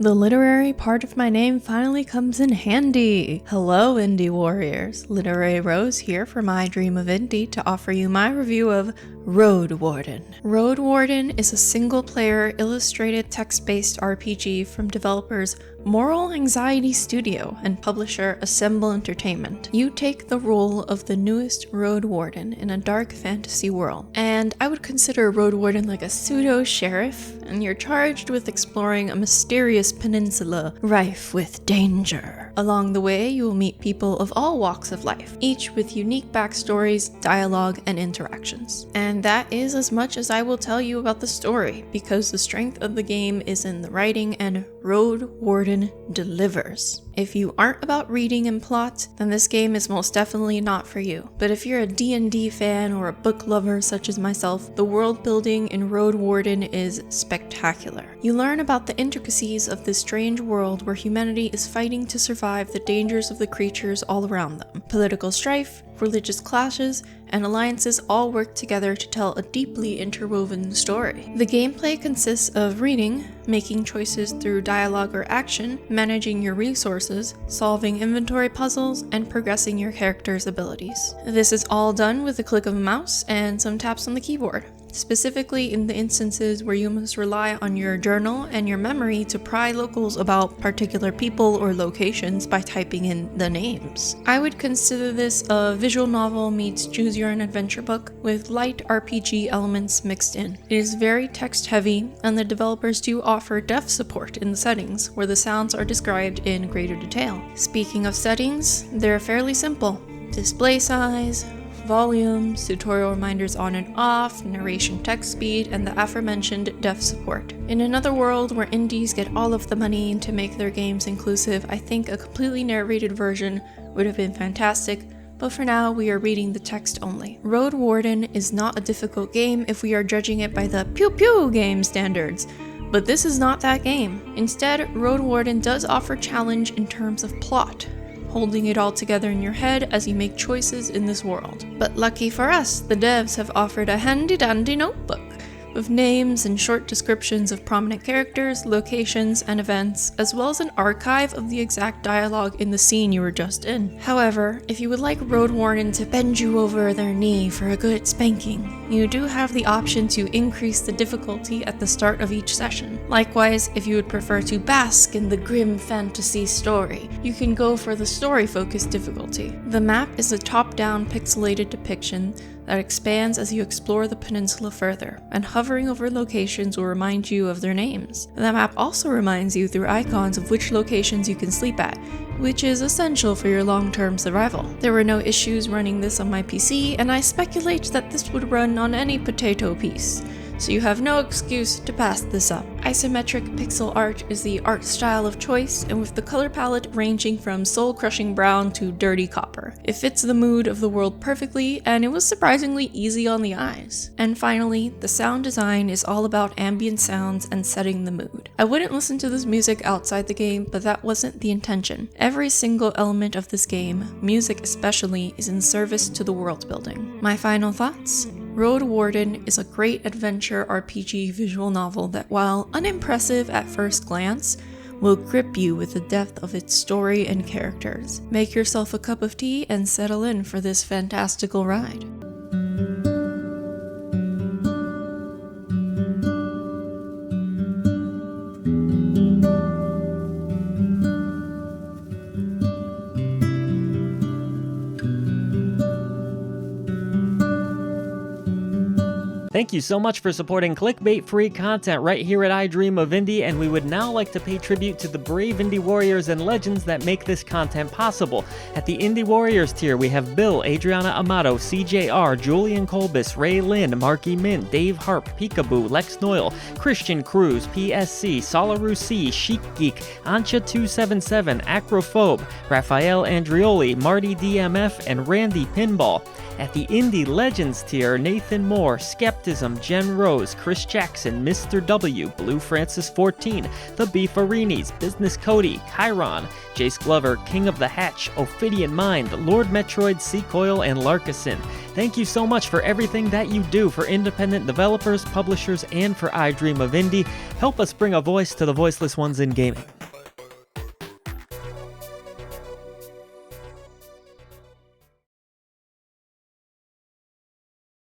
The literary part of my name finally comes in handy. Hello, Indie Warriors. Literary Rose here for my Dream of Indie to offer you my review of Roadwarden. Roadwarden is a single-player, illustrated text-based RPG from developers Moral Anxiety Studio and publisher Assemble Entertainment. You take the role of the newest Roadwarden in a dark fantasy world, and I would consider Roadwarden like a pseudo-sheriff, and you're charged with exploring a mysterious peninsula rife with danger. Along the way, you will meet people of all walks of life, each with unique backstories, dialogue, and interactions. And that is as much as I will tell you about the story, because the strength of the game is in the writing, and Roadwarden delivers. If you aren't about reading and plot, then this game is most definitely not for you. But if you're a D&D fan or a book lover such as myself, the world building in Roadwarden is spectacular. You learn about the intricacies of this strange world where humanity is fighting to survive the dangers of the creatures all around them. Political strife, religious clashes, and alliances all work together to tell a deeply interwoven story. The gameplay consists of reading, making choices through dialogue or action, managing your resources, solving inventory puzzles, and progressing your character's abilities. This is all done with a click of a mouse and some taps on the keyboard, specifically in the instances where you must rely on your journal and your memory to pry locals about particular people or locations by typing in the names. I would consider this a visual novel meets choose your own adventure book with light RPG elements mixed in. It is very text heavy, and the developers do offer deaf support in the settings where the sounds are described in greater detail. Speaking of settings, they're fairly simple. Display size, volumes, tutorial reminders on and off, narration text speed, and the aforementioned deaf support. In another world where indies get all of the money to make their games inclusive, I think a completely narrated version would have been fantastic, but for now we are reading the text only. Roadwarden is not a difficult game if we are judging it by the pew-pew game standards, but this is not that game. Instead, Roadwarden does offer challenge in terms of plot, holding it all together in your head as you make choices in this world. But lucky for us, the devs have offered a handy-dandy notebook with names and short descriptions of prominent characters, locations, and events, as well as an archive of the exact dialogue in the scene you were just in. However, if you would like Roadwarden to bend you over their knee for a good spanking, you do have the option to increase the difficulty at the start of each session. Likewise, if you would prefer to bask in the grim fantasy story, you can go for the story-focused difficulty. The map is a top-down pixelated depiction that expands as you explore the peninsula further, and hovering over locations will remind you of their names. The map also reminds you through icons of which locations you can sleep at, which is essential for your long-term survival. There were no issues running this on my PC, and I speculate that this would run on any potato piece, so you have no excuse to pass this up. Isometric pixel art is the art style of choice, and with the color palette ranging from soul-crushing brown to dirty copper. It fits the mood of the world perfectly, and it was surprisingly easy on the eyes. And finally, the sound design is all about ambient sounds and setting the mood. I wouldn't listen to this music outside the game, but that wasn't the intention. Every single element of this game, music especially, is in service to the world building. My final thoughts? Roadwarden is a great adventure RPG visual novel that, while unimpressive at first glance, will grip you with the depth of its story and characters. Make yourself a cup of tea and settle in for this fantastical ride. Thank you so much for supporting clickbait-free content right here at I Dream of Indie, and we would now like to pay tribute to the brave indie warriors and legends that make this content possible. At the Indie Warriors tier, we have Bill, Adriana Amato, CJR, Julian Colbus, Ray Lynn, Marky Mint, Dave Harp, Peekaboo, Lex Noyle, Christian Cruz, PSC, Solaru C, Chic Geek, Ancha277, Acrophobe, Raphael Andrioli, Marty DMF, and Randy Pinball. At the Indie Legends tier, Nathan Moore, Skeptic, Baptism, Jen Rose, Chris Jackson, Mr. W, Blue Francis 14, The Beefarinis, Business Cody, Chiron, Jace Glover, King of the Hatch, Ophidian Mind, Lord Metroid, Seacoil, and Larkison. Thank you so much for everything that you do for independent developers, publishers, and for I Dream of Indie. Help us bring a voice to the voiceless ones in gaming.